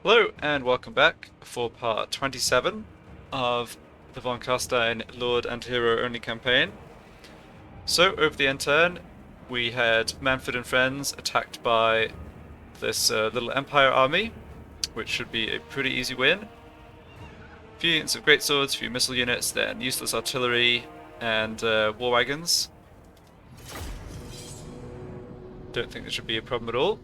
Hello and welcome back for part 27 of the Von Carstein Lord and Hero Only campaign. So, over the end turn, we had Manfred and friends attacked by this little Empire army, which should be a pretty easy win. A few units of great swords, a few missile units, then useless artillery and war wagons. Don't think there should be a problem at all.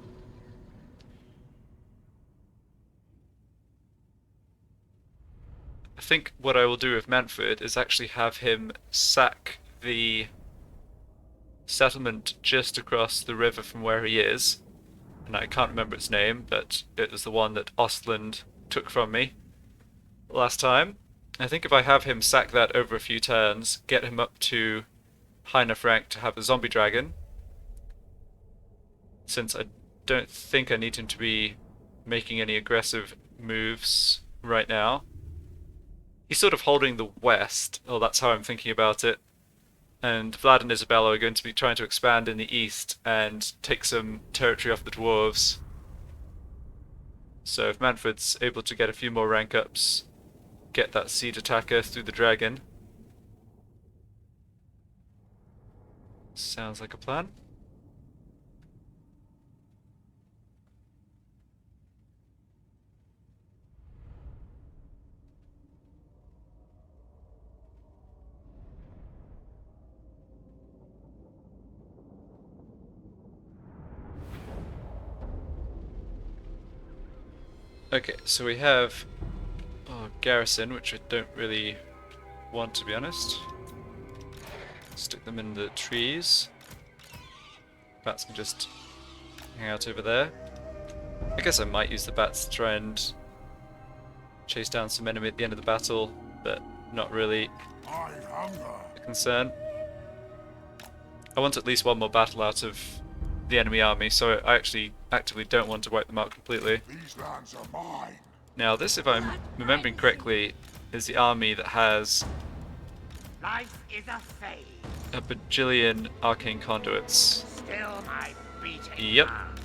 I think what I will do with Manfred is actually have him sack the settlement just across the river from where he is. And I can't remember its name, but it was the one that Ostland took from me last time. I think if I have him sack that over a few turns, get him up to high enough rank to have a zombie dragon, since I don't think I need him to be making any aggressive moves right now. He's sort of holding the west, or that's how I'm thinking about it. And Vlad and Isabella are going to be trying to expand in the east and take some territory off the dwarves. So if Manfred's able to get a few more rank ups, get that siege attacker through the dragon. Sounds like a plan. Okay, so we have Garrison, which I don't really want, to be honest. Stick them in the trees. Bats can just hang out over there. I guess I might use the bats to try and chase down some enemy at the end of the battle, but not really a concern. I want at least one more battle out of the enemy army, so I actually actively don't want to wipe them out completely. These lands are mine. Now this, if I'm remembering correctly, is the army that has Life is a phase. a bajillion arcane conduits. Still my beating Yep. heart.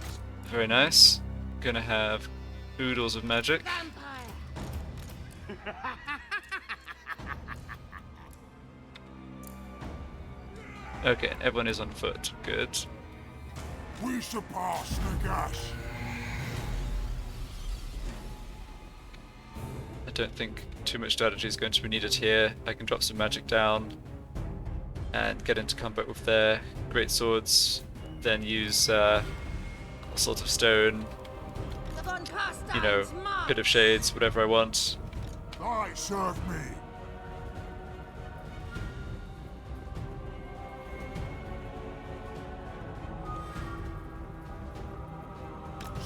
Very nice. Gonna have oodles of magic. Vampire. Okay, everyone is on foot. Good. We surpass Nagash. I don't think too much strategy is going to be needed here. I can drop some magic down and get into combat with their great swords, then use all sorts of stone, you know, pit of shades, whatever I want. Thy serve me.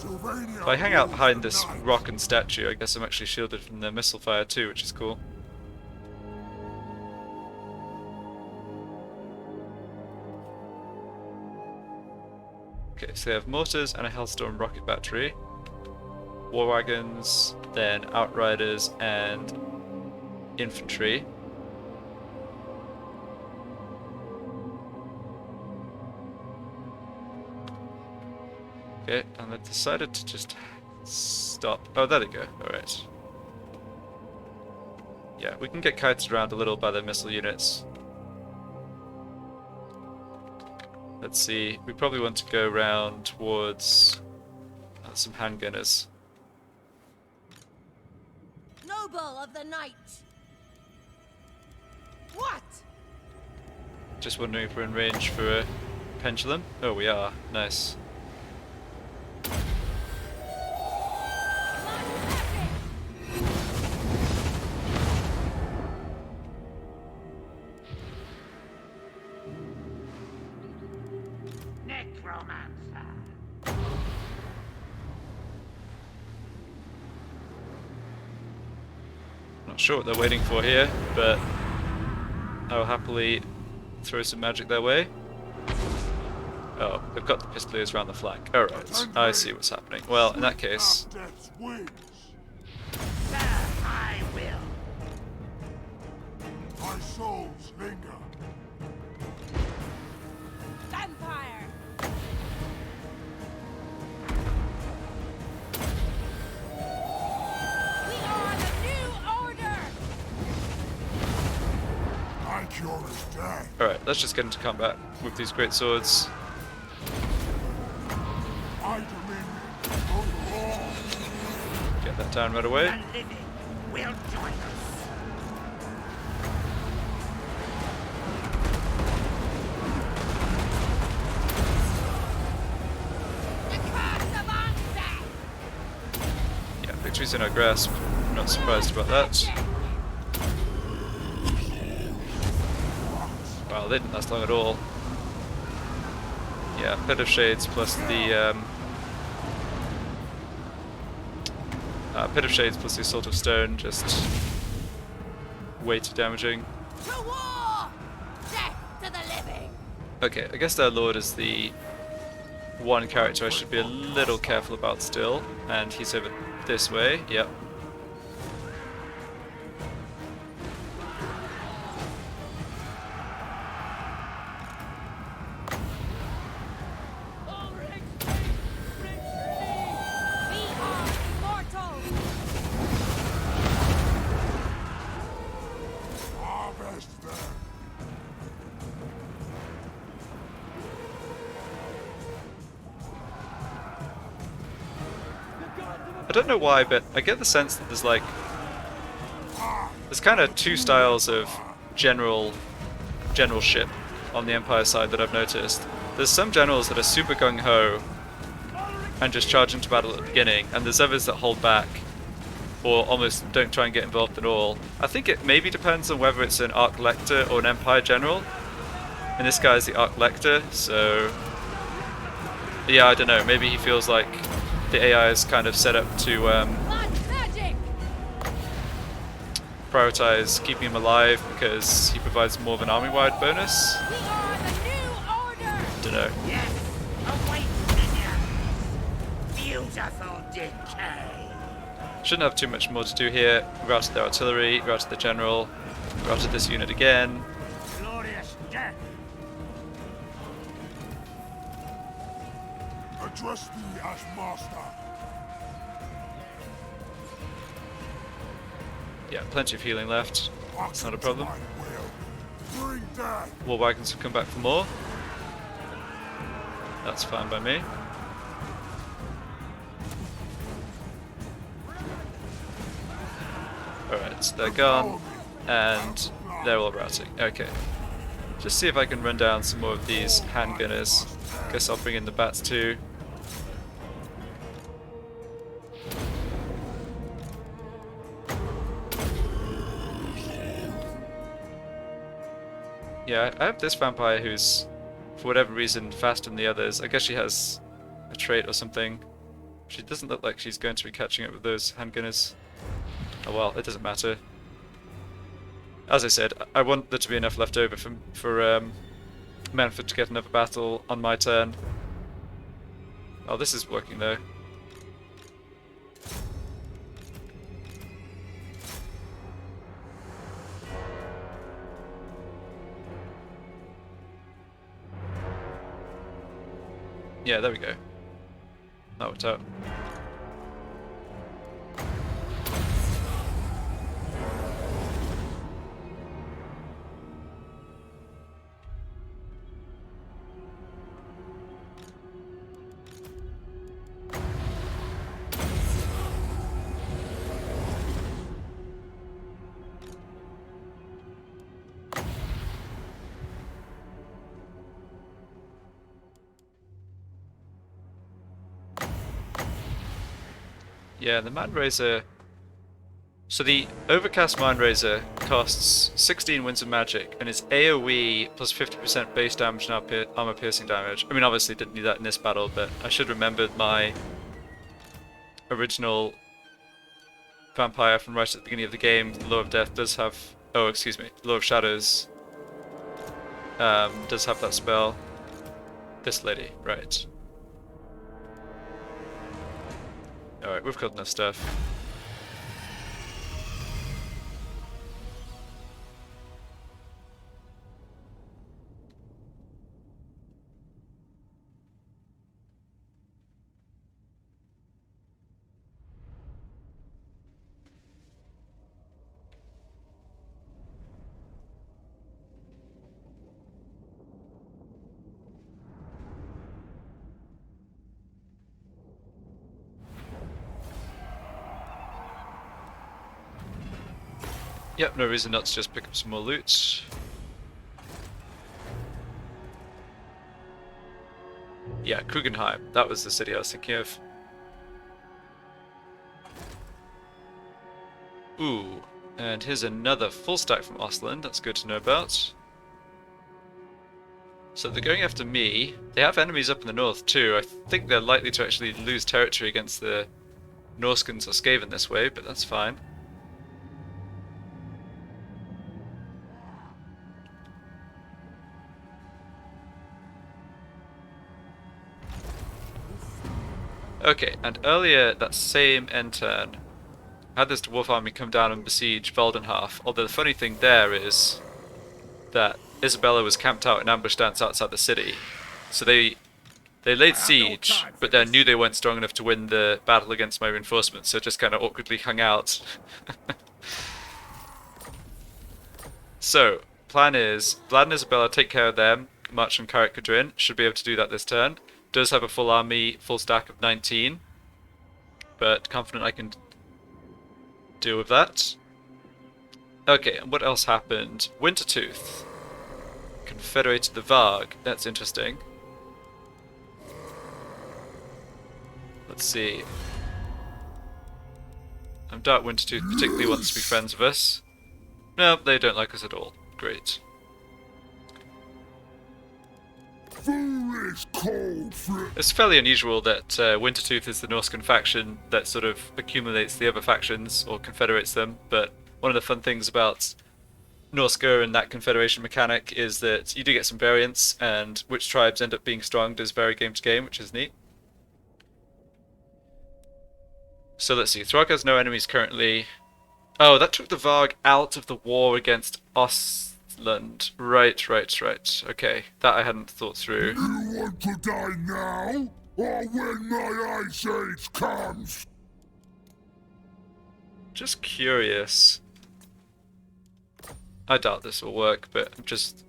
If I hang out behind this rock and statue, I guess I'm actually shielded from their missile fire too, which is cool. Okay, so they have mortars and a Hellstorm rocket battery, war wagons, then outriders and infantry. Okay, and they've decided to just stop. Oh, there they go. Alright. Yeah, we can get kited around a little by the missile units. Let's see, we probably want to go around towards some handgunners. Noble of the night. What? Just wondering if we're in range for a pendulum. Oh, we are. Nice. Necromancer. Not sure what they're waiting for here, but I'll happily throw some magic their way. Oh, they've got the pistoliers around the flank. Alright, I see what's happening. Well, in that case, Death's wings. Sir, I will. My souls linger. Vampire. Sure as death. Alright, let's just get into combat with these great swords. My dominion overall. Get that down right away. The living will join us. The curse of Undeath! Yeah, victory's in our grasp. Not surprised about that. Wow, they didn't last long at all. Yeah, Pit of Shades plus the Pit of Shades plus the Assault of Stone, just way too damaging. To war! Death to the living! Okay, I guess their Lord is the one character I should be a little careful about still, and he's over this way, yep. We are immortal! Harvest them. I don't know why, but I get the sense that there's kind of two styles of generalship on the Empire side that I've noticed. There's some generals that are super gung-ho and just charge into battle at the beginning, and there's others that hold back or almost don't try and get involved at all. I think it maybe depends on whether it's an Arc Lector or an Empire general. And this guy's the Arc Lector, so yeah, I don't know, maybe he feels like the AI is kind of set up to Blood magic! prioritize keeping him alive because he provides more of an army-wide bonus. We are the new order! Don't know. Yes, await minions. Beautiful decay. Shouldn't have too much more to do here. Routed their artillery, routed the general, routed this unit again. Glorious death. Address me as master. Yeah, plenty of healing left. It's not a problem. My will. Bring death. War wagons have come back for more. That's fine by me. Alright, so they're gone, and they're all routing. Okay. Just see if I can run down some more of these handgunners. Guess I'll bring in the bats too. Yeah, I have this vampire who's, for whatever reason, faster than the others. I guess she has a trait or something. She doesn't look like she's going to be catching up with those handgunners. Oh well, it doesn't matter. As I said, I want there to be enough left over for Manfred to get another battle on my turn. Oh, this is working though. Yeah, there we go. That worked out. Yeah, the Mandrazer. So the Overcast Mandrazer costs 16 Winds of Magic, and it's AoE plus 50% base damage and armor piercing damage. I mean, obviously didn't need that in this battle, but I should remember my original vampire from right at the beginning of the game. The Law of Death does have. Oh, excuse me. Law of Shadows does have that spell. This lady, right. Alright, we've got enough stuff. Yep, no reason not to just pick up some more loot. Yeah, Krugenheim. That was the city I was thinking of. Ooh, and here's another full stack from Ostland. That's good to know about. So they're going after me. They have enemies up in the north too. I think they're likely to actually lose territory against the Norskans or Skaven this way, but that's fine. Okay, and earlier that same end turn, I had this dwarf army come down and besiege Valdenhalf, although the funny thing there is that Isabella was camped out in ambush stance outside the city. So they laid siege, but then knew they weren't strong enough to win the battle against my reinforcements, so just kind of awkwardly hung out. So, plan is, Vlad and Isabella take care of them, march on Karak Kadrin, should be able to do that this turn. Does have a full army, full stack of 19, but confident I can deal with that. Okay, and what else happened? Wintertooth confederated the Varg. That's interesting. Let's see. I doubt Wintertooth particularly wants to be friends with us. No, they don't like us at all. Great. Foolish cold flip. It's fairly unusual that Wintertooth is the Norscan faction that sort of accumulates the other factions or confederates them, but one of the fun things about Norska and that confederation mechanic is that you do get some variance, and which tribes end up being strong does vary game to game, which is neat. So let's see, Throg has no enemies currently. Oh, that took the Varg out of the war against Ostland. Right. Okay, that I hadn't thought through. You want to die now? Or when my ice age comes? Just curious. I doubt this will work, but I'm just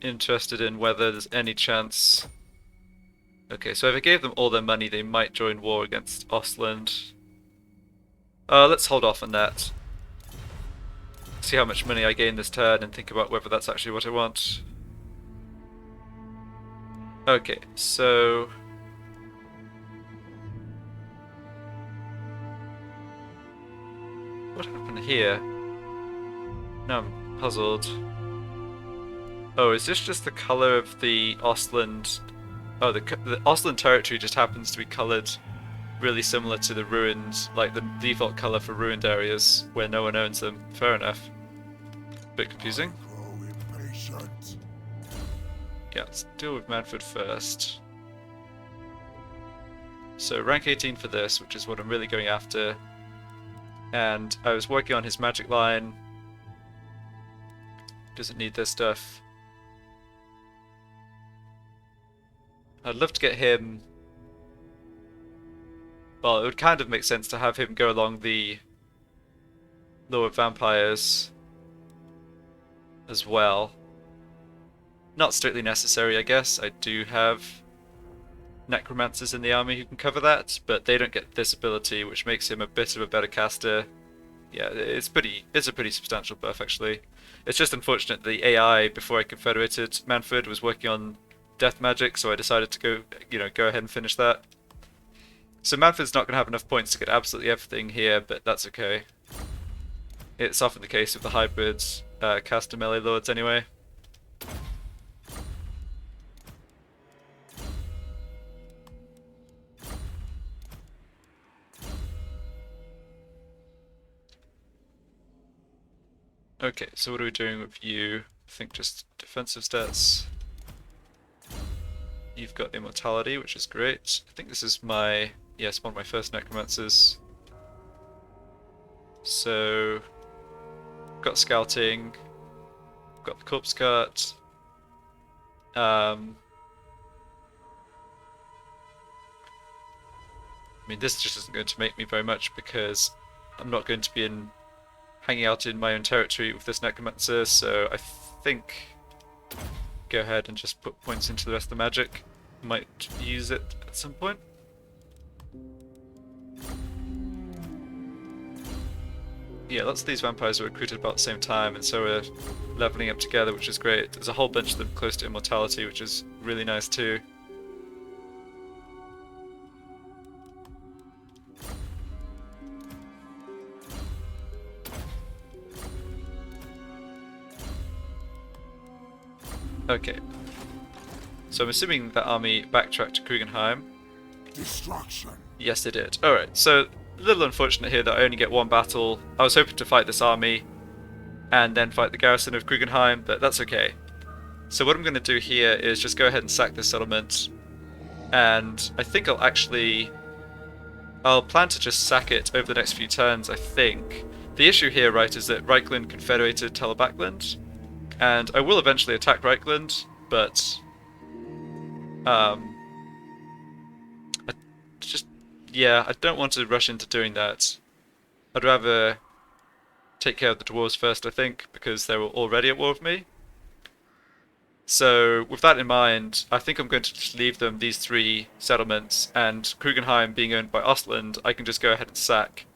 interested in whether there's any chance. Okay, so if I gave them all their money, they might join war against Ostland. Let's hold off on that. See how much money I gain this turn and think about whether that's actually what I want. Okay, so... what happened here? Now I'm puzzled. Oh, is this just the colour of the Ostland... oh, the Ostland territory just happens to be coloured really similar to the ruined, like the default colour for ruined areas where no one owns them. Fair enough. Bit confusing. Grow impatient. Yeah, let's deal with Manfred first. So rank 18 for this, which is what I'm really going after. And I was working on his magic line. Doesn't need this stuff. I'd love to get him... well, it would kind of make sense to have him go along the lower vampires as well. Not strictly necessary, I guess. I do have necromancers in the army who can cover that, but they don't get this ability, which makes him a bit of a better caster. Yeah, it's a pretty substantial buff, actually. It's just unfortunate the AI, before I confederated Manfred, was working on death magic, so I decided to go ahead and finish that. So Manfred's not going to have enough points to get absolutely everything here, but that's okay. It's often the case with the hybrids caster melee lords anyway. Okay, so what are we doing with you? I think just defensive stats. You've got immortality, which is great. I think this is my... yes, one of my first necromancers. So... got scouting. Got the corpse cart. I mean, this just isn't going to make me very much because I'm not going to be hanging out in my own territory with this necromancer, so I think go ahead and just put points into the rest of the magic. Might use it at some point. yeah, lots of these vampires were recruited about the same time, and so we're leveling up together, which is great. There's a whole bunch of them close to immortality, which is really nice too. Okay. So I'm assuming that army backtracked to Krugenheim. Destruction. Yes, they did. Alright, so a little unfortunate here that I only get one battle. I was hoping to fight this army and then fight the garrison of Krugenheim, but that's okay. So what I'm going to do here is just go ahead and sack this settlement, and I think I'll plan to just sack it over the next few turns, I think. The issue here, right, is that Reichland confederated Telebachland, and I will eventually attack Reichland, but I don't want to rush into doing that. I'd rather take care of the dwarves first, I think, because they're already at war with me. So, with that in mind, I think I'm going to just leave them these 3 settlements, and Krugenheim being owned by Ostland, I can just go ahead and sack.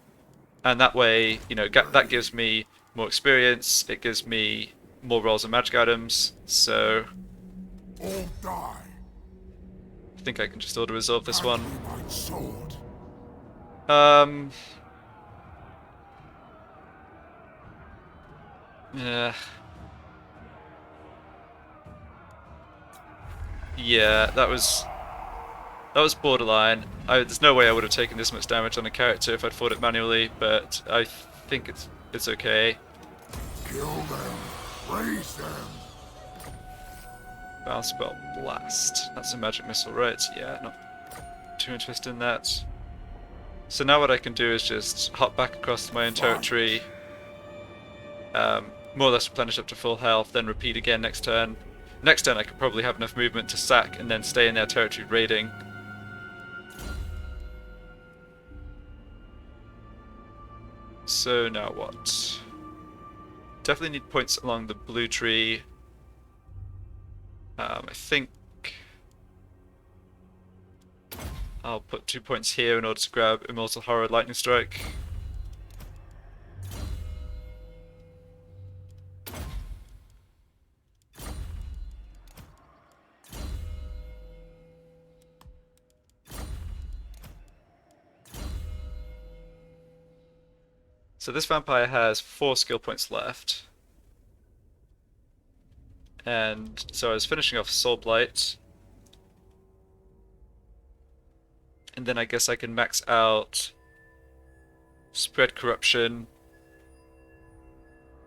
And that way, you know, that gives me more experience, it gives me more rolls and magic items, so All die. I think I can just auto-resolve this one. My sword. Yeah. Yeah, that was borderline. There's no way I would have taken this much damage on a character if I'd fought it manually, but I think it's okay. Kill them. Raise them. Bounce spell blast. That's a magic missile, right? Yeah, not too interested in that. So now what I can do is just hop back across my own territory, more or less replenish up to full health, then repeat again next turn. Next turn I could probably have enough movement to sack and then stay in their territory raiding. So now what? Definitely need points along the blue tree. I think I'll put 2 points here in order to grab Immortal Horror Lightning Strike. So this vampire has 4 skill points left. And so I was finishing off Soul Blight. And then I guess I can max out Spread Corruption.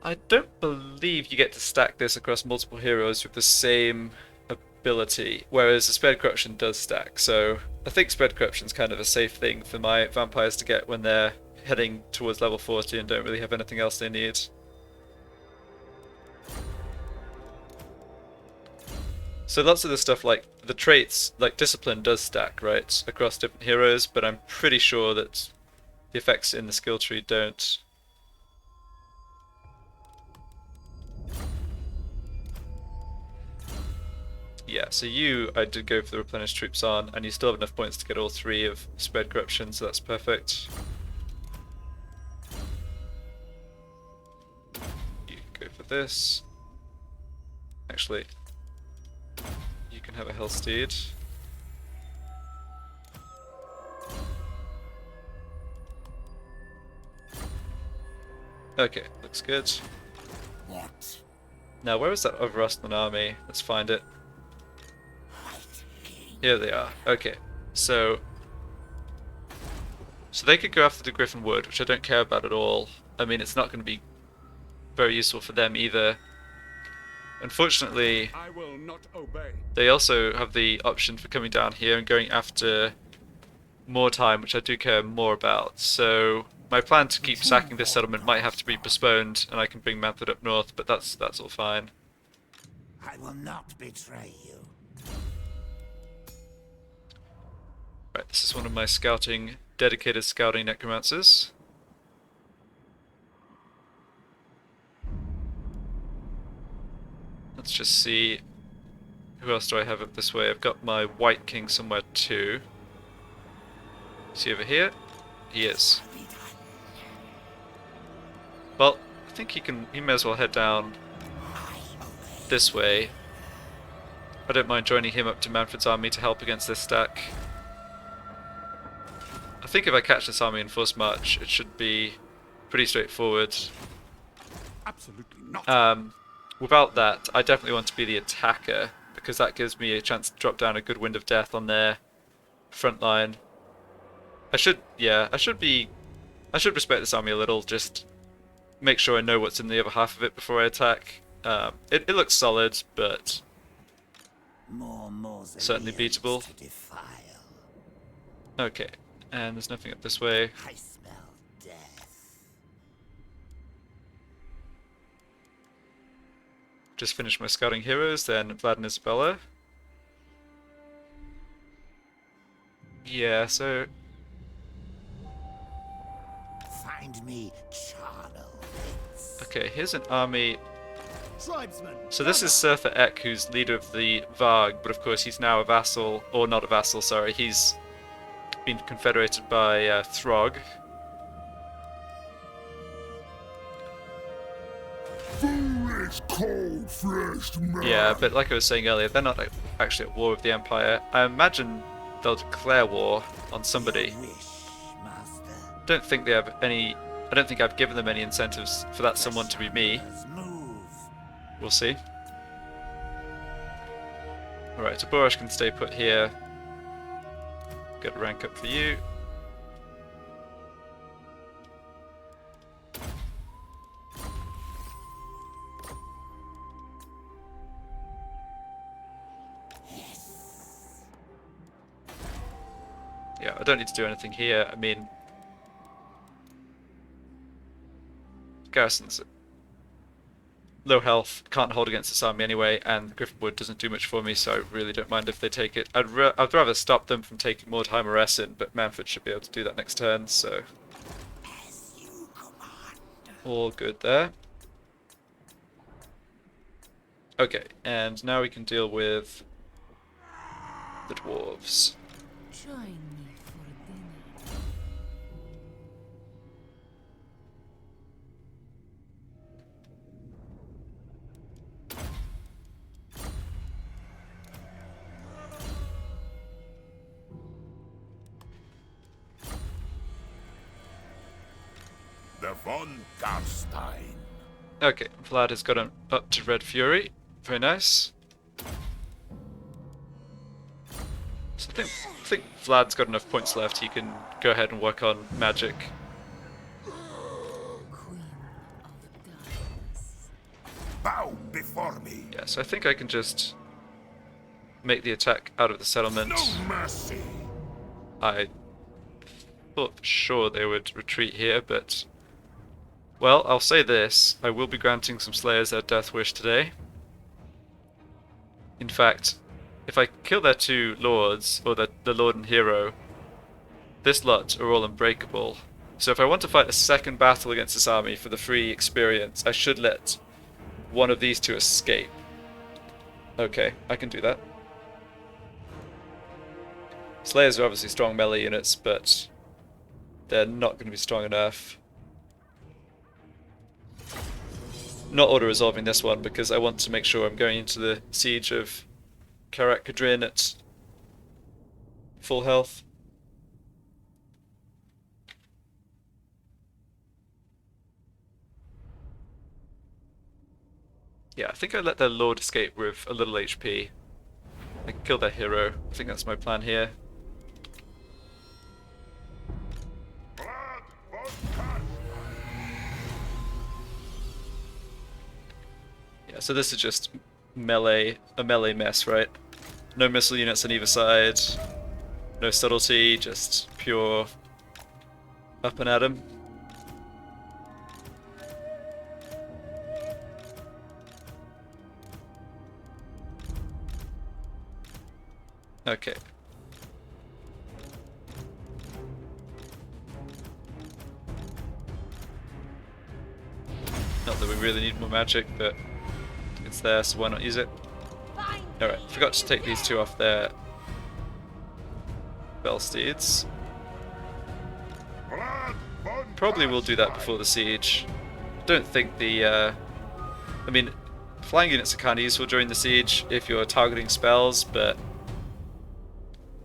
I don't believe you get to stack this across multiple heroes with the same ability, whereas the Spread Corruption does stack. So I think Spread Corruption is kind of a safe thing for my vampires to get when they're heading towards level 40 and don't really have anything else they need. So lots of the stuff, like the traits, like Discipline does stack, right, across different heroes, but I'm pretty sure that the effects in the skill tree don't. Yeah, so I did go for the Replenish Troops on, and you still have enough points to get all 3 of Spread Corruption, so that's perfect. You can go for this. Actually, you can have a Hellsteed. Okay, looks good. What? Now, where is that other Ostland army? Let's find it. Here they are. Okay, so they could go after the Griffin Wood, which I don't care about at all. I mean, it's not going to be very useful for them either. Unfortunately, I will not obey. they also have the option for coming down here and going after Moortime, which I do care more about. So my plan to keep sacking this settlement might have to be postponed, and I can bring Manfred up north, but that's all fine. I will not betray you. Right, this is one of my dedicated scouting necromancers. Let's just see, who else do I have up this way? I've got my White King somewhere too. Is he over here? He is. Well, I think he may as well head down this way. I don't mind joining him up to Manfred's army to help against this stack. I think if I catch this army in force march, it should be pretty straightforward. Absolutely not. Without that, I definitely want to be the attacker, because that gives me a chance to drop down a good wind of death on their front line. I should respect this army a little, just make sure I know what's in the other half of it before I attack. It looks solid, but certainly beatable. Okay, and there's nothing up this way. I smell death. Just finished my scouting heroes, then Vlad and Isabella. Yeah, so Find me charnel bits. okay, here's an army. Tribesmen. So this is Surfer Ek, who's leader of the Varg, but of course he's now a vassal, or not a vassal, sorry, he's been confederated by Throg. Foolish, cold-fleshed man. Yeah, but like I was saying earlier, they're not actually at war with the Empire. I imagine they'll declare war on somebody. Wish, master. Don't think they have any. I don't think I've given them any incentives for that someone to be me. Move. We'll see. Alright, so Borosh can stay put here. Get a rank up for you. Yeah, I don't need to do anything here. I mean, Garrison's low health, can't hold against this army anyway, and Griffinwood doesn't do much for me, so I really don't mind if they take it. I'd rather stop them from taking Mordheimer Essen, but Manfred should be able to do that next turn, so As you command. all good there. Okay, and now we can deal with the dwarves. Join me for dinner. The von Carstein. Okay, Vlad has got him up to Red Fury. Very nice. So I think Vlad's got enough points left. He can go ahead and work on magic. Queen of darkness. Bow before me. Yeah, so I think I can just make the attack out of the settlement. No mercy. I thought for sure they would retreat here, but well, I'll say this. I will be granting some Slayers their Death Wish today. In fact, if I kill their two lords, or the lord and hero, this lot are all unbreakable. So if I want to fight a second battle against this army for the free experience, I should let one of these two escape. Okay, I can do that. Slayers are obviously strong melee units, but they're not going to be strong enough. Not auto-resolving this one because I want to make sure I'm going into the siege of Karak Kadrin at full health. Yeah, I think I let their lord escape with a little HP. I can kill their hero. I think that's my plan here. Yeah, so this is just a melee mess, right? No missile units on either side, no subtlety, just pure up and at 'em. Okay. Not that we really need more magic, but it's there, so why not use it? Find Alright, forgot to take these two off their bell steeds. Probably will do that before the siege. don't think the... I mean, flying units are kind of useful during the siege if you're targeting spells, but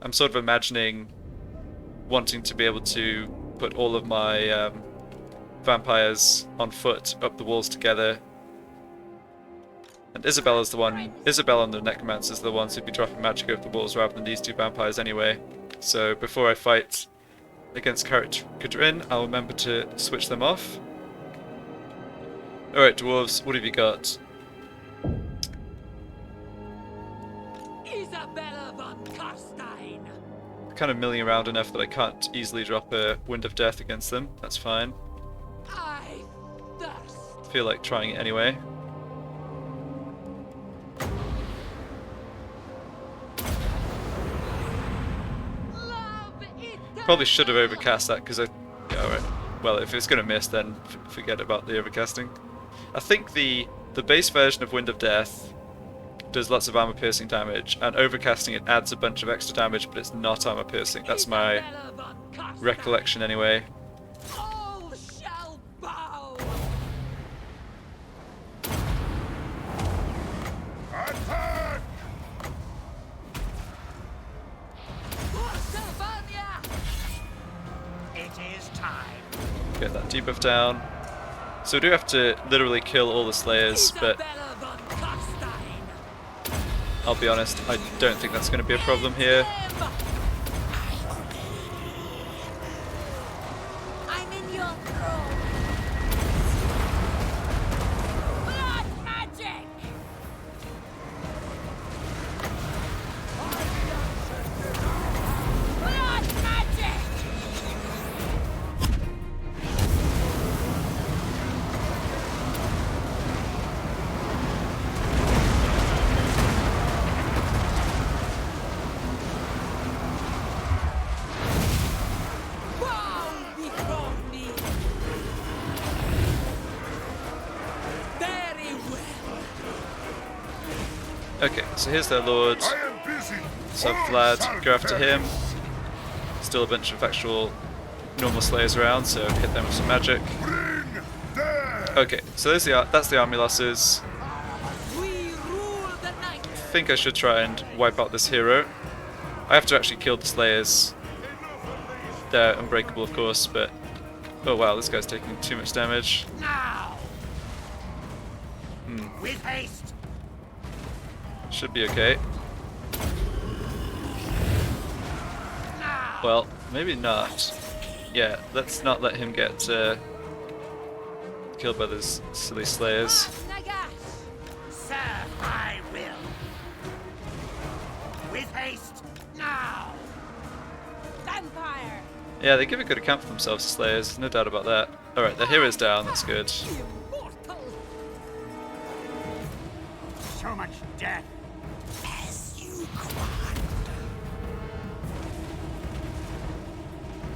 I'm sort of imagining wanting to be able to put all of my vampires on foot up the walls together. And Isabella and the Necromancers are the ones who'd be dropping magic over the walls rather than these two vampires anyway. So before I fight against Kadrin, I'll remember to switch them off. Alright, dwarves, what have you got? Isabella von Carstein. Kind of milling around enough that I can't easily drop a Wind of Death against them. That's fine. I thirst. Feel like trying it anyway. Love eternal. Probably should have overcast that because I... Yeah, alright. Well, if it's going to miss, then forget about the overcasting. I think the base version of Wind of Death does lots of armor piercing damage, and overcasting it adds a bunch of extra damage, but it's not armor piercing. That's my Isabella von Carstein. recollection anyway. All shall bow. Attack! Portavania. It is time. Get that debuff down. So we do have to literally kill all the Slayers, but Isabella von Carstein. I'll be honest, I don't think that's going to be a problem here. I'm in your throne. Blood magic. Blood magic. Bow before me. Very well. Okay, so here's their lord. I am busy. So All Vlad, shall go after him. perish. Still a bunch of actual normal Slayers around, so hit them with some magic. Bring death. Okay, so that's the army losses. We rule the night. I think I should try and wipe out this hero. I have to actually kill the Slayers. They're unbreakable, of course, but... Oh wow, this guy's taking too much damage. Now. With haste. Should be okay. Now. Well, maybe not. Yeah, let's not let him get killed by those silly Slayers. Nagash. Sir, I will. With haste. Now. Vampire. Yeah, they give a good account for themselves, the Slayers, no doubt about that. Alright, the hero's down, that's good. Immortal. So much death. As you command.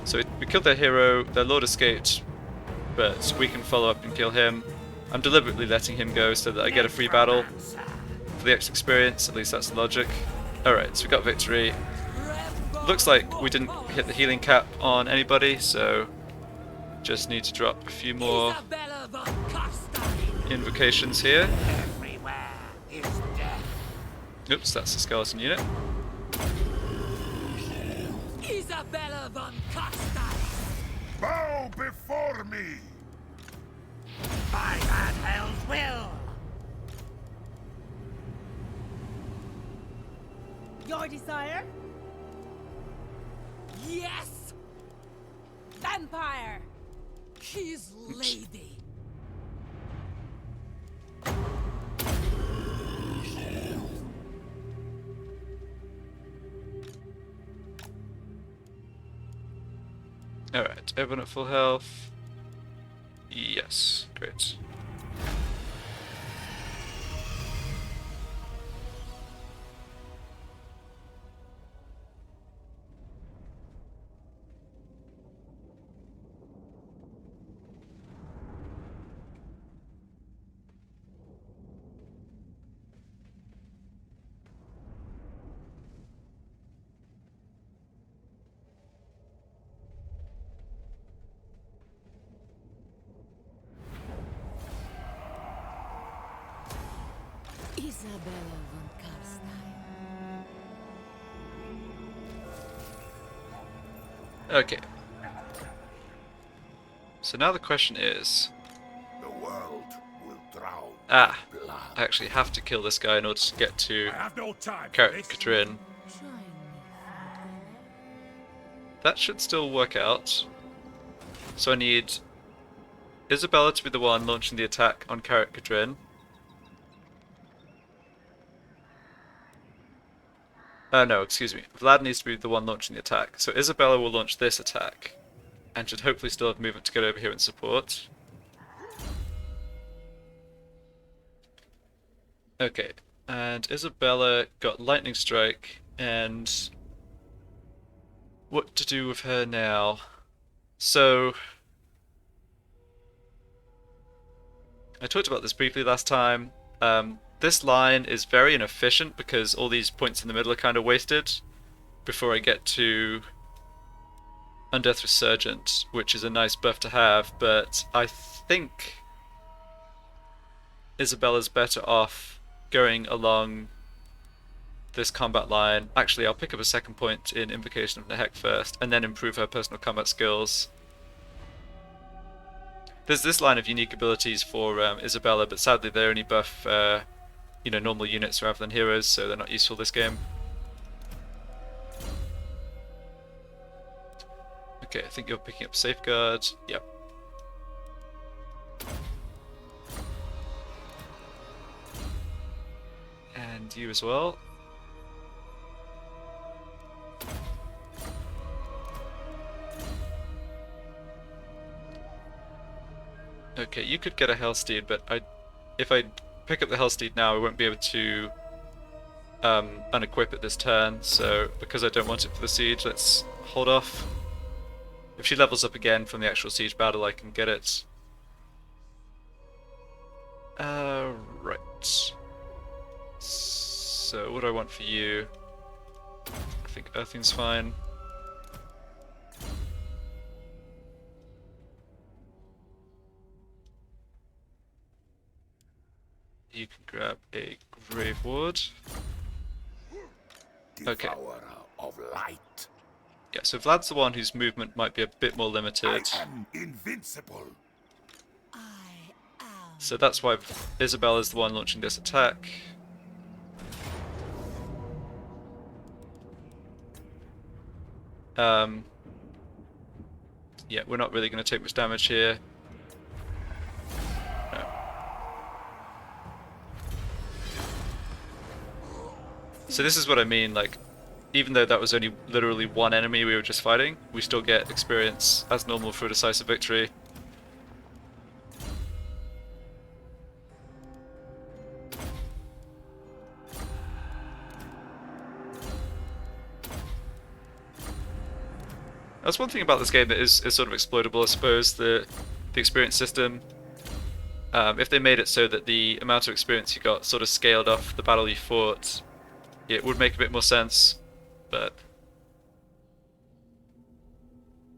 So we killed their hero, their lord escaped, but we can follow up and kill him. I'm deliberately letting him go so that I get a free battle for the extra experience, at least that's the logic. Alright, so we got victory. Looks like we didn't hit the healing cap on anybody, so just need to drop a few more Isabella von Carstein. invocations here. Everywhere is death. Oops, that's the skeleton unit. Isabella von Carstein. Bow before me. By that hell's will. Your desire? Yes! Vampire! His lady! Alright, everyone at full health. Yes, great. Isabella von Carstein. Okay. So now the question is... The world will drown Ah! in blood. I actually have to kill this guy in order to get to I have no time for Carrot this. Katrin. Join me. That should still work out. So I need Isabella to be the one launching the attack on Carrot Katrin. No, excuse me. Vlad needs to be the one launching the attack. So Isabella will launch this attack, and should hopefully still have movement to get over here and support. Okay, and Isabella got Lightning Strike, and what to do with her now? So, I talked about this briefly last time. This line is very inefficient because all these points in the middle are kind of wasted before I get to Undeath Resurgent, which is a nice buff to have, but I think Isabella's better off going along this combat line. Actually, I'll pick up a second point in Invocation of Nehek first, and then improve her personal combat skills. There's this line of unique abilities for Isabella, but sadly they only buff normal units rather than heroes, so they're not useful this game. Okay, I think you're picking up Safeguard. Yep. And you as well. Okay, you could get a Hellsteed, but if I pick up the Hellsteed now, I won't be able to unequip it this turn, so because I don't want it for the siege, let's hold off. If she levels up again from the actual siege battle, I can get it. Right. So, what do I want for you? I think Earthing's fine. You can grab a Grave Ward. Okay. Devourer of light. Yeah, so Vlad's the one whose movement might be a bit more limited. I am invincible. I am. So that's why Isabella's the one launching this attack. Yeah, we're not really going to take much damage here. No. So this is what I mean, like, even though that was only literally one enemy we were just fighting, we still get experience as normal for a decisive victory. That's one thing about this game that is sort of exploitable, I suppose, the experience system. If they made it so that the amount of experience you got sort of scaled off the battle you fought, it would make a bit more sense, but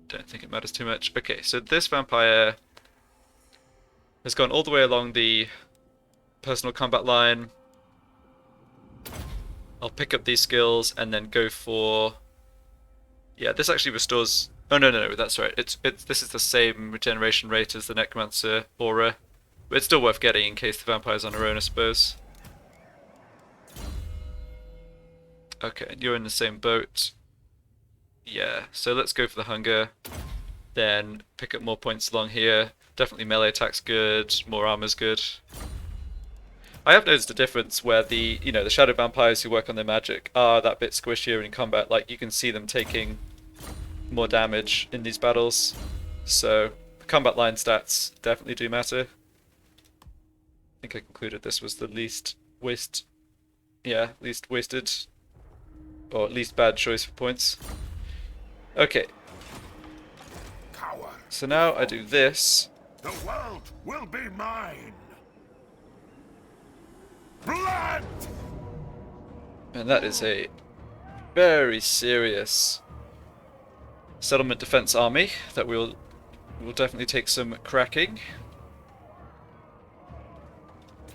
don't think it matters too much. Okay, so this vampire has gone all the way along the personal combat line. I'll pick up these skills and then go for... Yeah, this actually restores... Oh, no, that's right. This is the same regeneration rate as the Necromancer aura. But it's still worth getting in case the vampire's on her own, I suppose. Okay, you're in the same boat. Yeah, so let's go for the hunger. Then pick up more points along here. Definitely melee attack's good, more armor's good. I have noticed a difference where the shadow vampires who work on their magic are that bit squishier in combat. Like, you can see them taking more damage in these battles. So, the combat line stats definitely do matter. I think I concluded this was the least wasted, or at least bad choice for points. Okay. Coward. So now I do this. The world will be mine. Blood! And that is a very serious settlement defense army that will definitely take some cracking.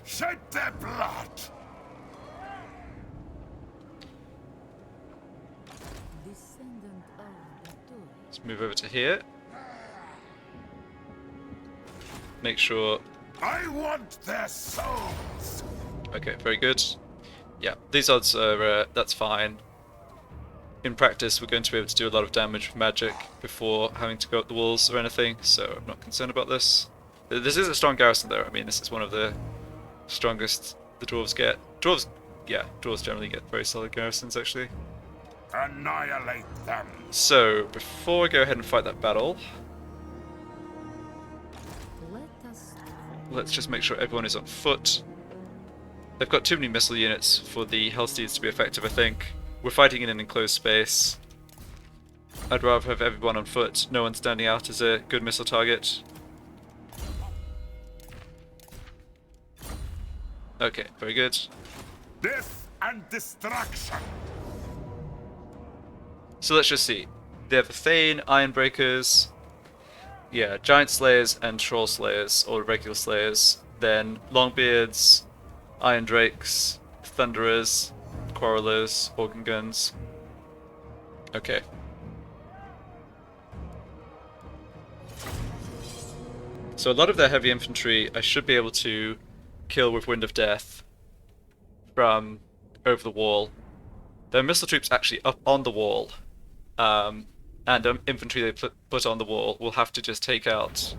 Shed their blood. Let's move over to here. Make sure... I want their souls! Okay, very good. Yeah, these odds are... that's fine. In practice, we're going to be able to do a lot of damage with magic before having to go up the walls or anything, so I'm not concerned about this. This is a strong garrison though. I mean, this is one of the strongest the dwarves get. Dwarves generally get very solid garrisons, actually. Annihilate them! So, before we go ahead and fight that battle, let's just make sure everyone is on foot. They've got too many missile units for the Hellsteeds to be effective, I think. We're fighting in an enclosed space. I'd rather have everyone on foot, no one standing out as a good missile target. Okay, very good. Death and destruction! So let's just see. They have the Thane, Ironbreakers, yeah, Giant Slayers and Troll Slayers, or regular Slayers. Then Longbeards, Iron Drakes, Thunderers, Quarrelers, Organ Guns. Okay. So a lot of their heavy infantry I should be able to kill with Wind of Death from over the wall. Their missile troops actually up on the wall, and infantry they put on the wall will have to just take out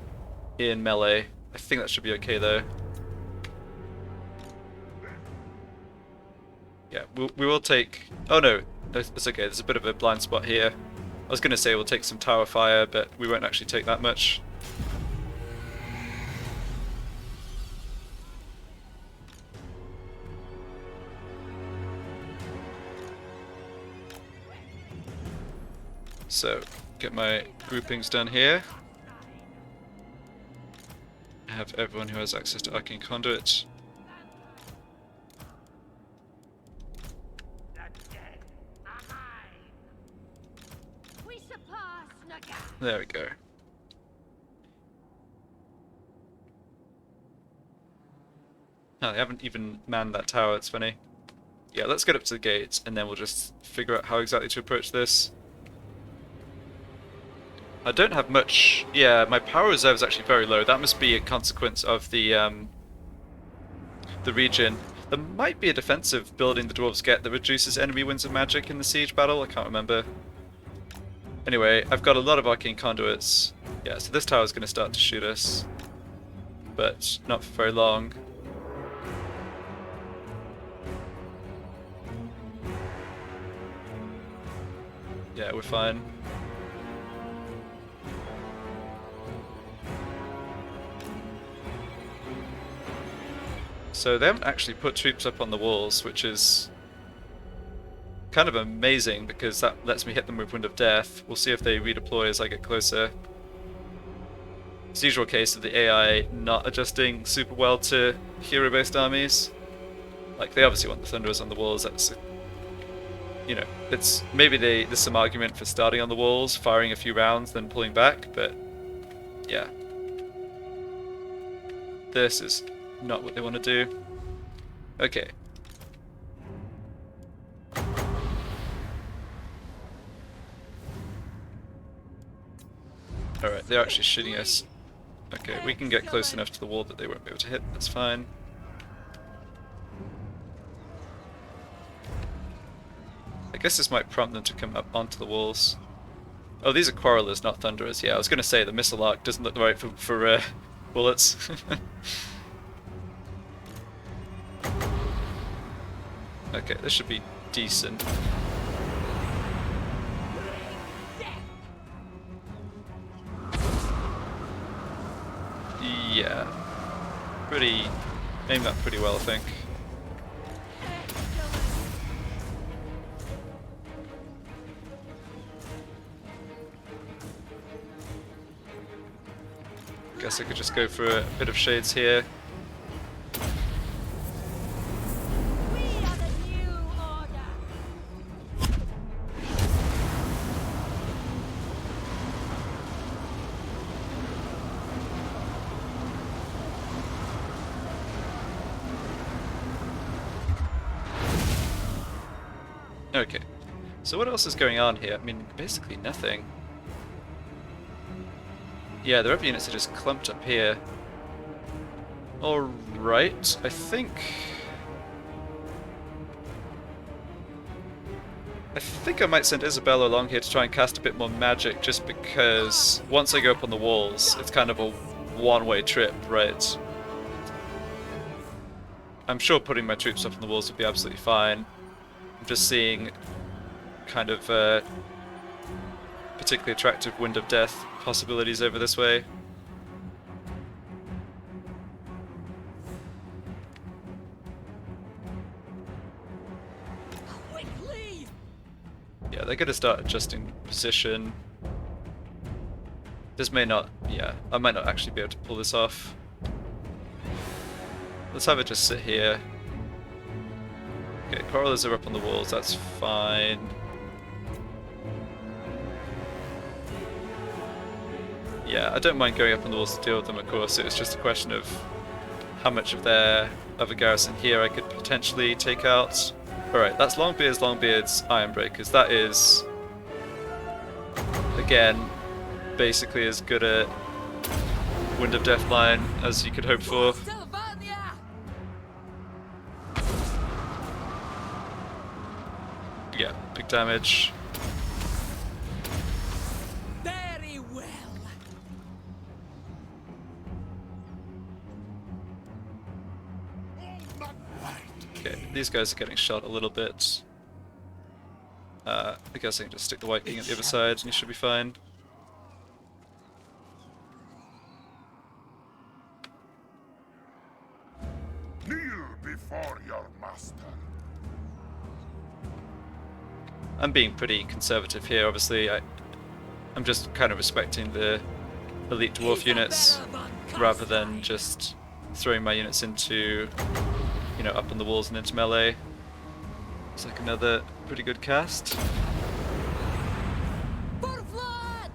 in melee. I think that should be okay though. Yeah, we will take... Oh no, it's okay, there's a bit of a blind spot here. I was going to say we'll take some tower fire, but we won't actually take that much. So, get my groupings done here. I have everyone who has access to Arcane Conduit. There we go. Oh, they haven't even manned that tower, it's funny. Yeah, let's get up to the gates and then we'll just figure out how exactly to approach this. I don't have much... Yeah, my power reserve is actually very low. That must be a consequence of the region. There might be a defensive building the dwarves get that reduces enemy winds of magic in the siege battle. I can't remember. Anyway, I've got a lot of arcane conduits. Yeah, so this tower is going to start to shoot us. But not for very long. Yeah, we're fine. So they haven't actually put troops up on the walls, which is kind of amazing because that lets me hit them with Wind of Death. We'll see if they redeploy as I get closer. It's the usual case of the AI not adjusting super well to hero-based armies. Like, they obviously want the Thunderers on the walls. That's, you know, it's maybe there's some argument for starting on the walls, firing a few rounds, then pulling back, but yeah. This is not what they want to do. Okay. Alright, they're actually shooting us. Okay, we can get close enough to the wall that they won't be able to hit, that's fine. I guess this might prompt them to come up onto the walls. Oh, these are Quarrelers, not Thunderers. Yeah, I was going to say the missile arc doesn't look right for bullets. Okay, this should be decent. Yeah. Aimed that pretty well, I think. Guess I could just go for a bit of shades here. Okay, so what else is going on here? I mean, basically nothing. Yeah, the rebel units are just clumped up here. Alright, I think I might send Isabella along here to try and cast a bit more magic, just because once I go up on the walls, it's kind of a one-way trip, right? I'm sure putting my troops up on the walls would be absolutely fine. I'm just seeing kind of particularly attractive Wind of Death possibilities over this way. Quickly! Yeah, they're going to start adjusting position. This may not, yeah, I might not actually be able to pull this off. Let's have it just sit here. Okay, corralers are up on the walls, that's fine. Yeah, I don't mind going up on the walls to deal with them, of course. It was just a question of how much of their other garrison here I could potentially take out. Alright, that's Longbeards, Ironbreakers. That is, again, basically as good a Wind of Death line as you could hope for. Sylvania! Yeah, big damage. Very well. Okay, these guys are getting shot a little bit. I guess I can just stick the White King at the other side and he should be fine. Kneel before your master. I'm being pretty conservative here, obviously. I'm just kind of respecting the elite dwarf units rather than just throwing my units into, you know, up on the walls and into melee. It's like another pretty good cast. For flood!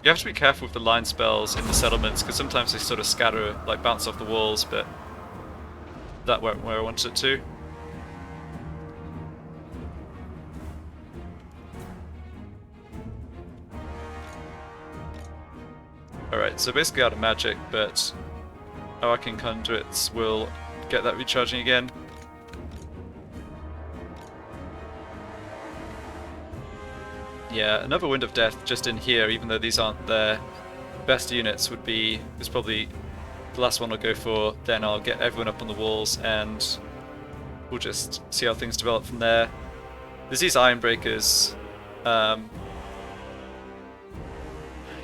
You have to be careful with the line spells in the settlements because sometimes they sort of scatter, like bounce off the walls, but that went where I wanted it to. Alright, so basically out of magic, but our arcane conduits will get that recharging again. Yeah, another Wind of Death just in here, even though these aren't their best units, is probably the last one I'll go for. Then I'll get everyone up on the walls and we'll just see how things develop from there. There's these Ironbreakers.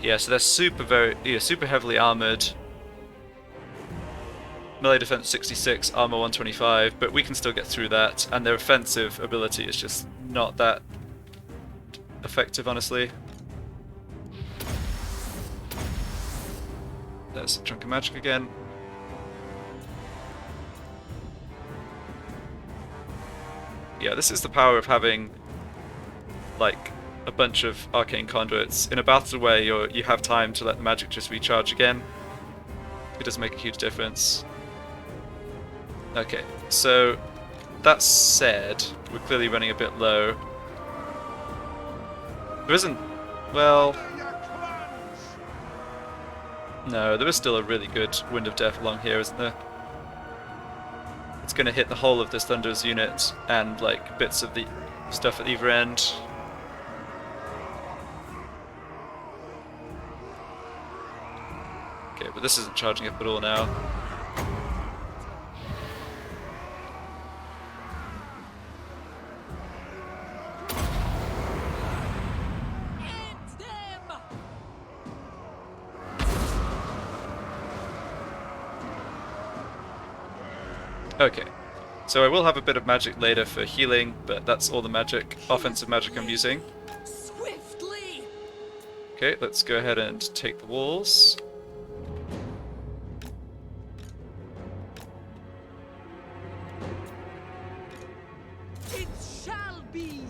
Yeah, so they're super heavily armored. Melee defense 66, armor 125, but we can still get through that, and their offensive ability is just not that effective, honestly. There's a chunk of magic again. Yeah, this is the power of having, like, a bunch of arcane conduits. In a battle where you have time to let the magic just recharge again, it does make a huge difference. Okay, so that said, we're clearly running a bit low. There isn't, well, no, there is still a really good Wind of Death along here, isn't there? It's going to hit the whole of this Thunder's unit and like bits of the stuff at either end. Okay, but this isn't charging up at all now. End them! Okay, so I will have a bit of magic later for healing, but that's all the magic, offensive magic I'm using. Swiftly! Okay, let's go ahead and take the walls. It shall be!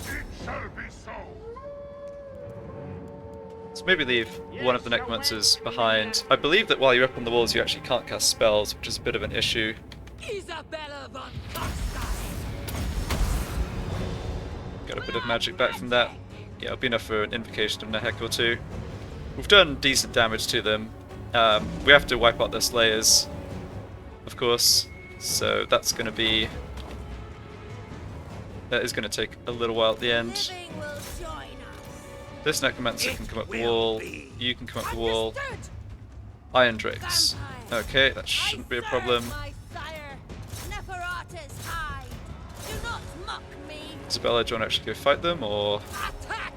It shall be so. So maybe leave one of the necromancers behind. I believe that while you're up on the walls you actually can't cast spells, which is a bit of an issue. Isabella von Carstein! Got a bit of magic back from that. Yeah, it'll be enough for an invocation of Nehek or two. we've done decent damage to them. We have to wipe out their slayers, of course, so that's going to be... That is going to take a little while at the end. Living will join us. This necromancer can come up the wall, you can come up the wall. Understood. Iron Drakes. Vampire. Okay, that shouldn't be a problem. My sire. Neferata's hide. Do not mock me. Isabella, do you want to actually go fight them, or...? Attack.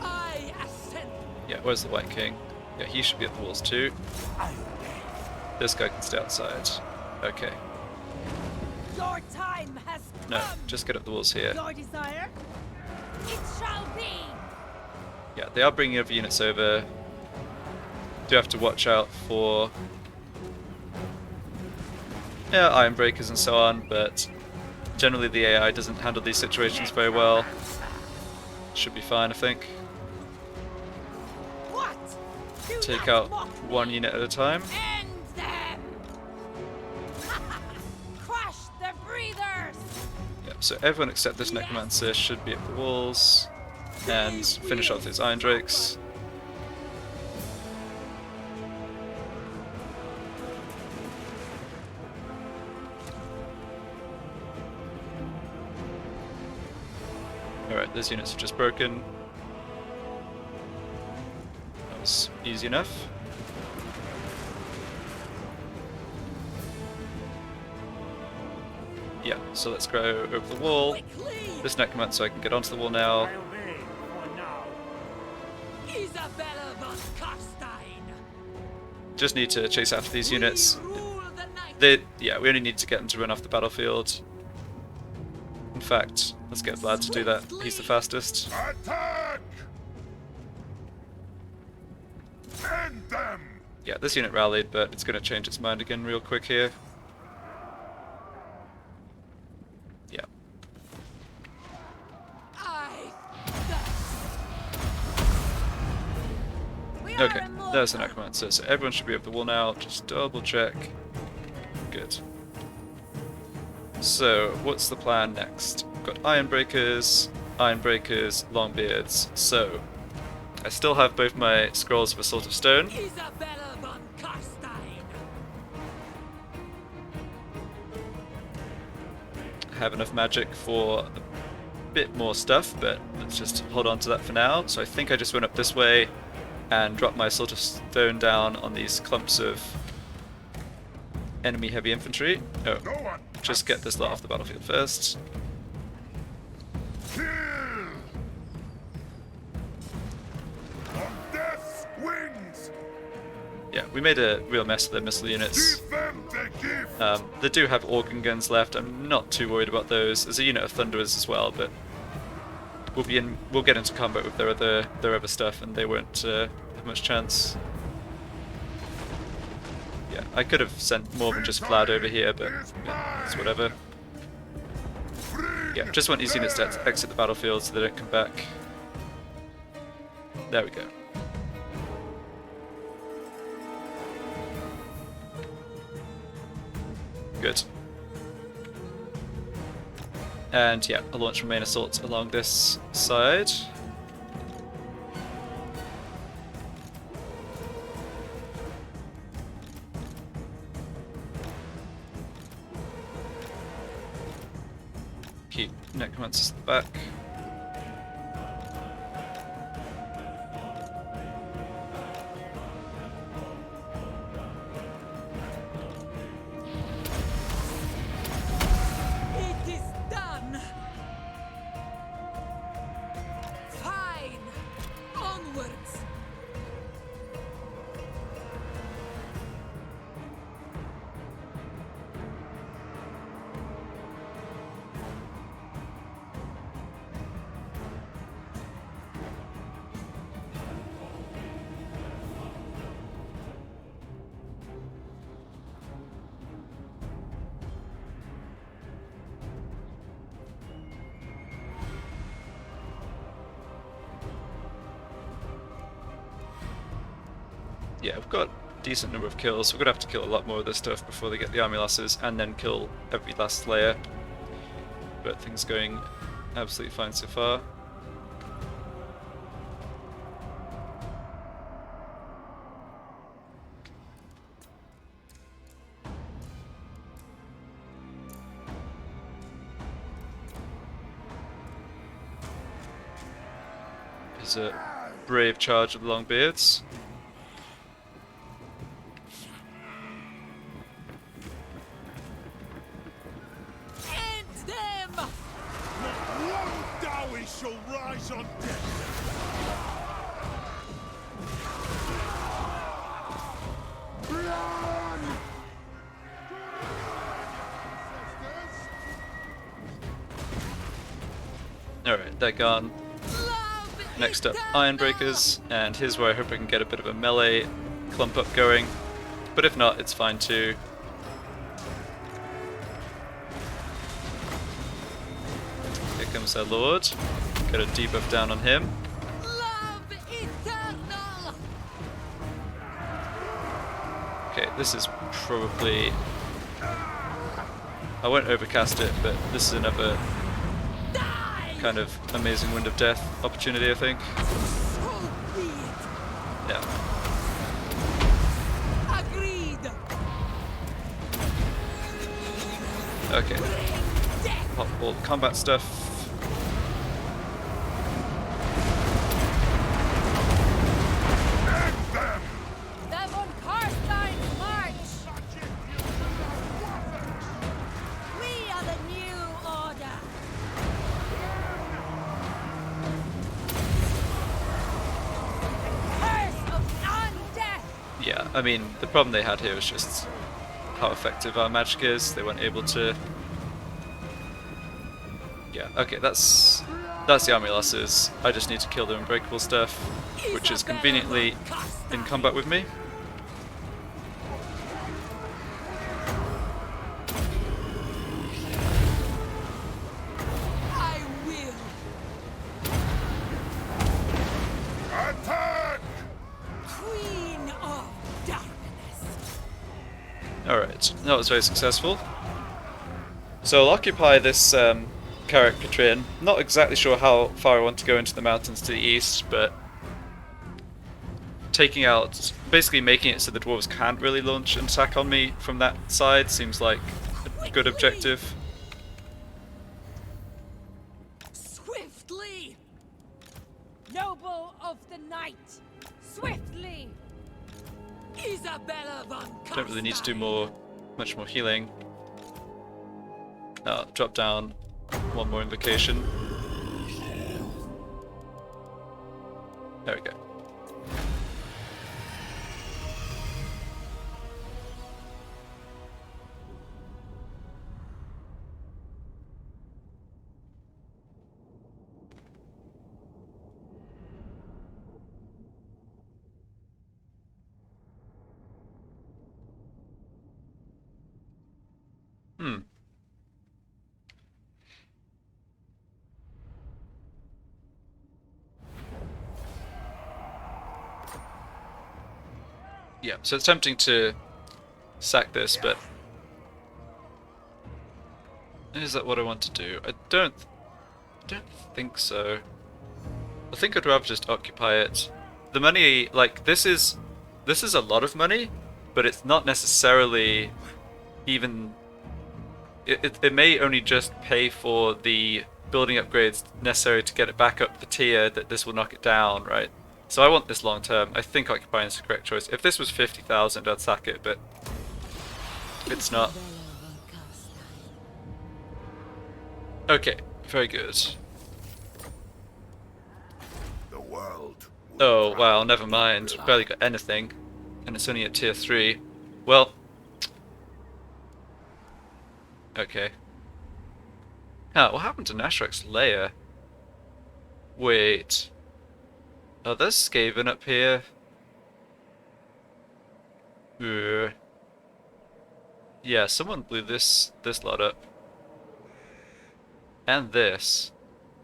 I ascend. Yeah, where's the White King? Yeah, he should be at the walls too. This guy can stay outside. Okay. Your time has come. No, just get up the walls here. Your desire. It shall be. Yeah, they are bringing other units over. Do have to watch out for... Yeah, Iron Breakers and so on, but generally the AI doesn't handle these situations very well. Should be fine, I think. What? Do Take not out mock one me. unit at a time. End them. Crush the breathers. Yeah, so everyone except this Necromancer should be at the walls and finish off these Iron Drakes. Alright, those units are just broken. That was easy enough. Yeah, so let's go over the wall. Quickly. This Necromancer, I can get onto the wall now. I'll be for now. Isabella von Carstein. Just need to chase after these units. We rule the night. Yeah, we only need to get them to run off the battlefield. In fact, let's get Vlad to do that. He's the fastest. Attack! End them! Yeah, this unit rallied, but it's going to change its mind again real quick here. Yeah. Okay, there's the Necromancer. So everyone should be up the wall now. Just double check. Good. So, what's the plan next? We've got Iron Breakers, Longbeards. So, I still have both my Scrolls of Assault of Stone. Isabella von Carstein. I have enough magic for a bit more stuff, but let's just hold on to that for now. So I think I just went up this way and dropped my Assault of Stone down on these clumps of enemy heavy infantry. Oh, No one just get this lot off the battlefield first. kill! On death's wings! Yeah, we made a real mess of their missile units. Give them the gift! They do have organ guns left. I'm not too worried about those. There's a unit of Thunderers as well, but we'll get into combat with their other stuff, and they won't have much chance. Yeah, I could have sent more than just Vlad over here, but yeah, it's whatever. Yeah, just want these units to exit the battlefield so they don't come back. There we go. Good. And yeah, I'll launch my main assault along this side. Keep Necromancers at the back. It is done. Fine. Onwards. Yeah, we've got a decent number of kills. We're going to have to kill a lot more of this stuff before they get the army losses, and then kill every last slayer. but things going absolutely fine so far. There's a brave charge of the Longbeards. End them! One Dowie shall rise on deck. Alright, they're gone. Love Next up, eternal! Ironbreakers, and here's where I hope I can get a bit of a melee clump up going. But if not, it's fine too. Here comes our lord. Got a debuff down on him. Love eternal! Okay, this is probably... I won't overcast it, but this is another Die! kind of amazing Wind of Death opportunity, I think. So be it! Yeah. Agreed! Okay. Death! Pop all the combat stuff. Them on Carstein's march! We are the new order! Curse of undeath! Yeah, I mean, the problem they had here was just how effective our magic is. They weren't able to... Yeah, okay, that's the army losses. I just need to kill the unbreakable stuff, which is conveniently in combat with me. I will! Attack! Queen of darkness! Alright, that was very successful. So I'll occupy this Carrick Catrine. Not exactly sure how far I want to go into the mountains to the east, but taking out, basically making it so the dwarves can't really launch an attack on me from that side seems like a good objective. Swiftly! Noble of the night! Swiftly! Isabella von Carstein! Don't really need to do much more healing. Drop down one more invocation. There we go. Yeah, so it's tempting to sack this, but is that what I want to do? I don't think so. I think I'd rather just occupy it. The money, like, this is a lot of money, but it's not necessarily even... It may only just pay for the building upgrades necessary to get it back up the tier that this will knock it down, right? So I want this long term. I think occupying is the correct choice. If this was 50,000, I'd sack it, but it's not. Okay, very good. The world. Oh wow, never mind. Barely got anything, and it's only at tier 3. Well, okay. Ah, what happened to Nashrak's lair? Wait. Oh, there's Skaven up here. Yeah, someone blew this lot up. And this.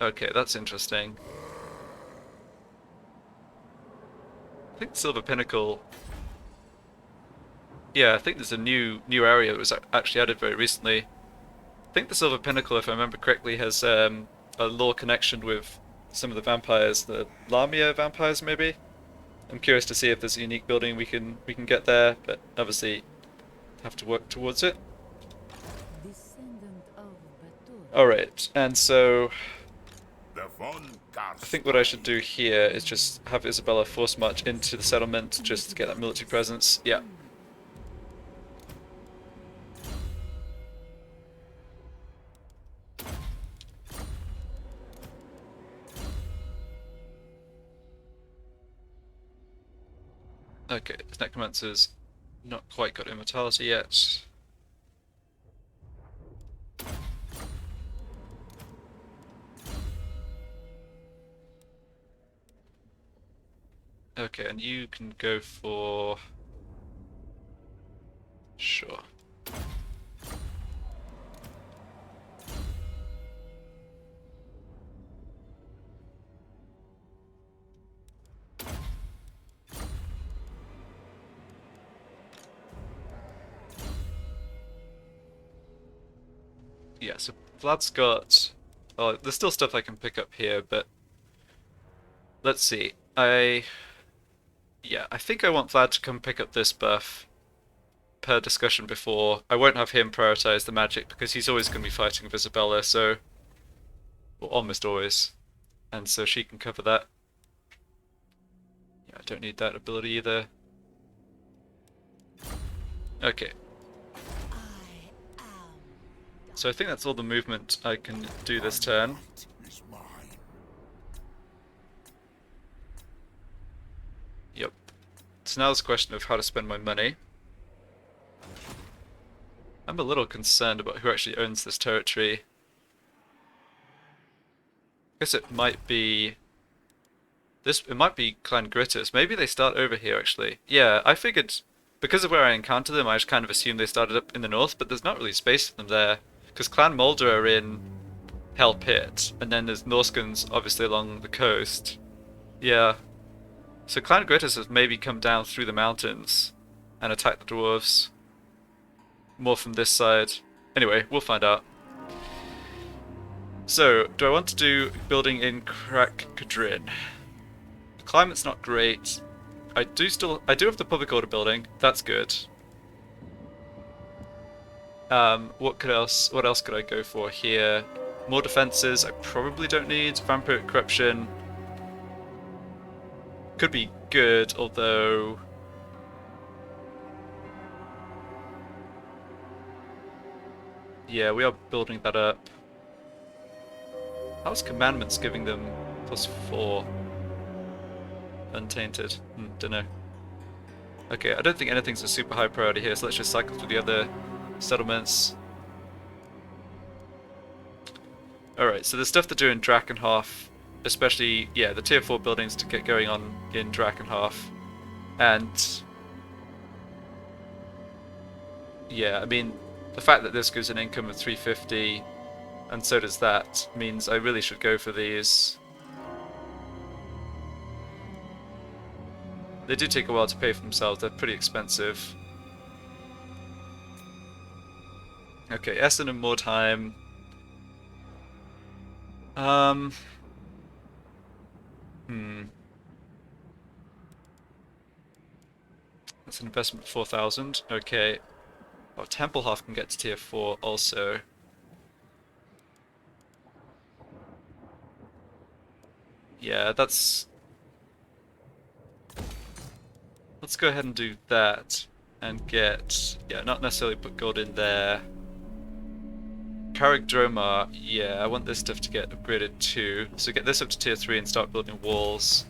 Okay, that's interesting. I think Silver Pinnacle... Yeah, I think there's a new area that was actually added very recently. think the Silver Pinnacle, if I remember correctly, has a lore connection with some of the vampires, the Lamia vampires maybe. I'm curious to see if there's a unique building we can get there, but obviously have to work towards it. Alright, and so The von I think what I should do here is just have Isabella force march into the settlement just to get that military presence. Yeah. Okay, this necromancer's not quite got immortality yet. Okay, and you can go for... Sure. Yeah, so Vlad's got... Oh, there's still stuff I can pick up here, but... Let's see. Yeah, I think I want Vlad to come pick up this buff. Per discussion before, I won't have him prioritize the magic because he's always going to be fighting with Isabella, so... Well, almost always. And so she can cover that. Yeah, I don't need that ability either. Okay. So I think that's all the movement I can do this turn. is mine. Yep. So now it's a question of how to spend my money. I'm a little concerned about who actually owns this territory. I guess it might be... It might be Clan Gritters. Maybe they start over here actually. Yeah, I figured... Because of where I encountered them, I just kind of assumed they started up in the north, but there's not really space for them there. Because Clan Mulder are in Hell Pit, and then there's Norskans obviously along the coast. Yeah. So Clan Gritters have maybe come down through the mountains and attacked the dwarves. More from this side. Anyway, we'll find out. So, do I want to do building in Crack Kadrin? The climate's not great. I do have the public order building. That's good. What else could I go for here? More defenses. I probably don't need. Vampiric corruption could be good, although yeah, we are building that up. How's commandments giving them +4? Untainted. Dunno. Okay, I don't think anything's a super high priority here, so let's just cycle through the other settlements. Alright, so there's stuff to do in Drakenhof, especially, yeah, the tier 4 buildings to get going on in Drakenhof. And yeah, I mean, the fact that this gives an income of 350, and so does that, means I really should go for these. They do take a while to pay for themselves, they're pretty expensive. Okay, Essen and Mordheim. That's an investment of 4,000. Okay. Oh, Templehof can get to tier 4 also. Yeah, that's... Let's go ahead and do that. And get... Yeah, not necessarily put gold in there. Carrick Dromar, yeah, I want this stuff to get upgraded too. So get this up to tier 3 and start building walls.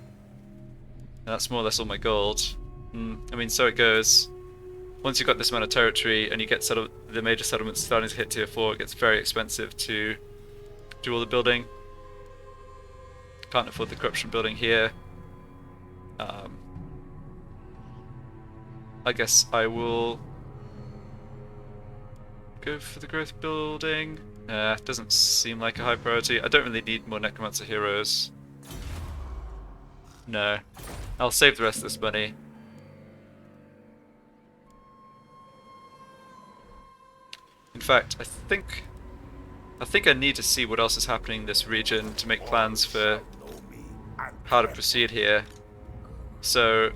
And that's more or less all my gold. I mean, so it goes. Once you've got this amount of territory and you get the major settlements starting to hit tier 4, it gets very expensive to do all the building. Can't afford the corruption building here. I guess I will go for the growth building. Doesn't seem like a high priority. I don't really need more Necromancer heroes. No. I'll save the rest of this money. In fact, I think I think I need to see what else is happening in this region to make plans for how to proceed here. So,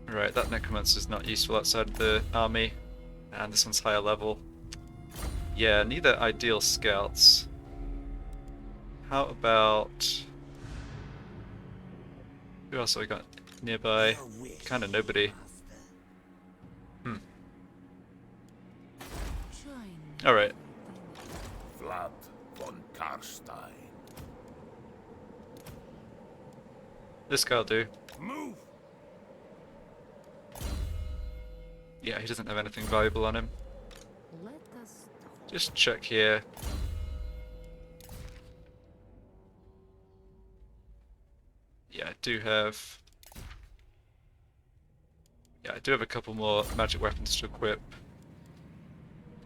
right, that necromancer is not useful outside of the army, and this one's higher level. Yeah, neither ideal scouts. How about... who else have we got nearby? Kind of nobody. Alright. Vlad von Carstein. This guy'll do. Move! Yeah, he doesn't have anything valuable on him. Just check here. Yeah, I do have... yeah, I do have a couple more magic weapons to equip.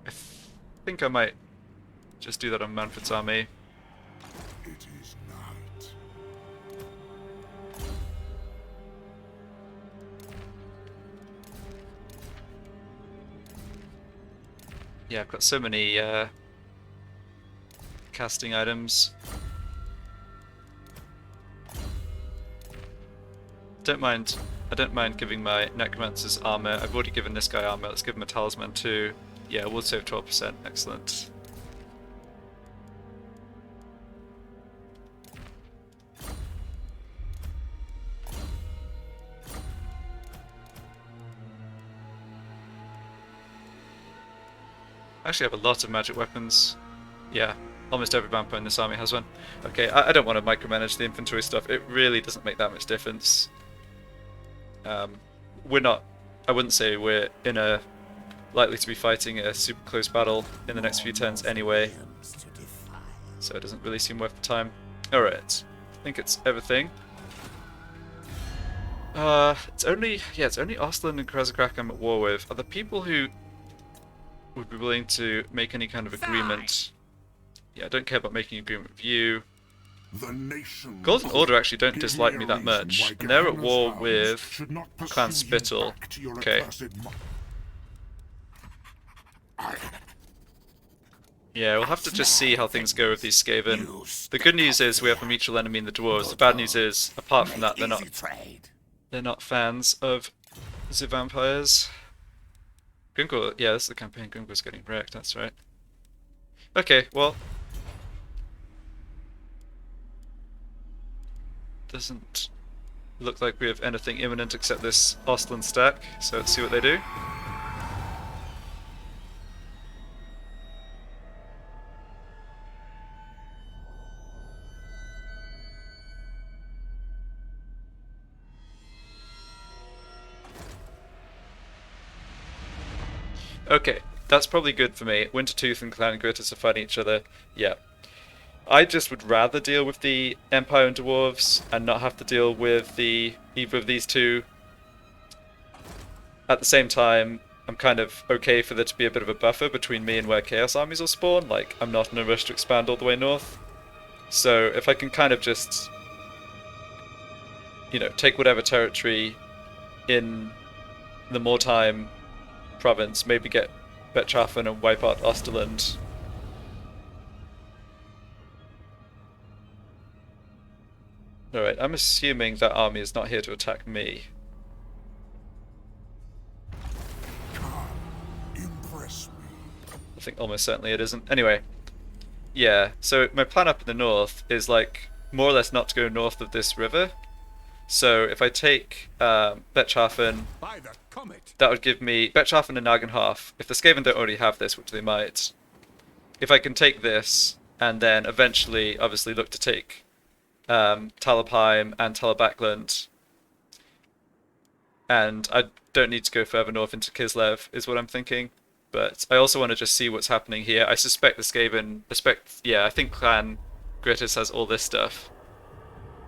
I think I might just do that on Manfred's army. It is night. Yeah, I've got so many casting items. I don't mind giving my necromancers armor. I've already given this guy armor. Let's give him a talisman too. Yeah, we'll save 12%. Excellent. I actually have a lot of magic weapons. Yeah, almost every vampire in this army has one. Okay, I don't want to micromanage the infantry stuff. It really doesn't make that much difference. We're not... I wouldn't say we're in a... likely to be fighting a super close battle in the next few turns anyway. So it doesn't really seem worth the time. Alright, I think it's everything. It's only Ostland and Krezakrak I'm at war with. Are the people who would be willing to make any kind of agreement? Yeah, I don't care about making an agreement with you. The nation Golden Order actually don't dislike me that much, and they're at war with Clan Spittle. Okay. Yeah, we'll have to just see how things go with these Skaven. The good news is we have a mutual enemy in the dwarves. The bad news is, apart from that, they're not fans of the vampires. Gungor, yeah, this is the campaign. Gungor's getting wrecked, that's right. Okay, well... doesn't look like we have anything imminent except this Ostland stack, so let's see what they do. Okay, that's probably good for me. Wintertooth and Clan Gritus are fighting each other. Yeah. I just would rather deal with the Empire and Dwarves and not have to deal with either of these two. At the same time, I'm kind of okay for there to be a bit of a buffer between me and where Chaos Armies will spawn. Like, I'm not in a rush to expand all the way north. So if I can kind of just, you know, take whatever territory in the Mortime province, maybe get Betchafen and wipe out Osterland. Alright, I'm assuming that army is not here to attack me. impress me. I think almost certainly it isn't. Anyway, yeah, so my plan up in the north is like more or less not to go north of this river. So if I take Betchafen, that would give me Betchafen and Nagenhof. If the Skaven don't already have this, which they might, if I can take this and then eventually obviously look to take Talabheim and Talabakland, and I don't need to go further north into Kislev is what I'm thinking, but I also want to just see what's happening here. I suspect the Skaven, I think Clan Gritus has all this stuff,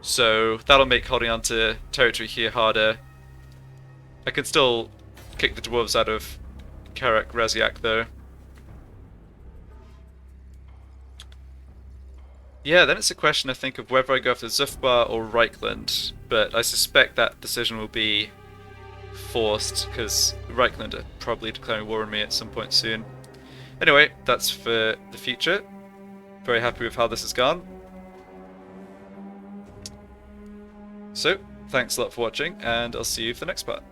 so that'll make holding on to territory here harder. I can still kick the dwarves out of Karak Raziak though. Yeah, then it's a question, I think, of whether I go for Zufbar or Reichland, but I suspect that decision will be forced, because Reichland are probably declaring war on me at some point soon. Anyway, that's for the future. Very happy with how this has gone. So, thanks a lot for watching, and I'll see you for the next part.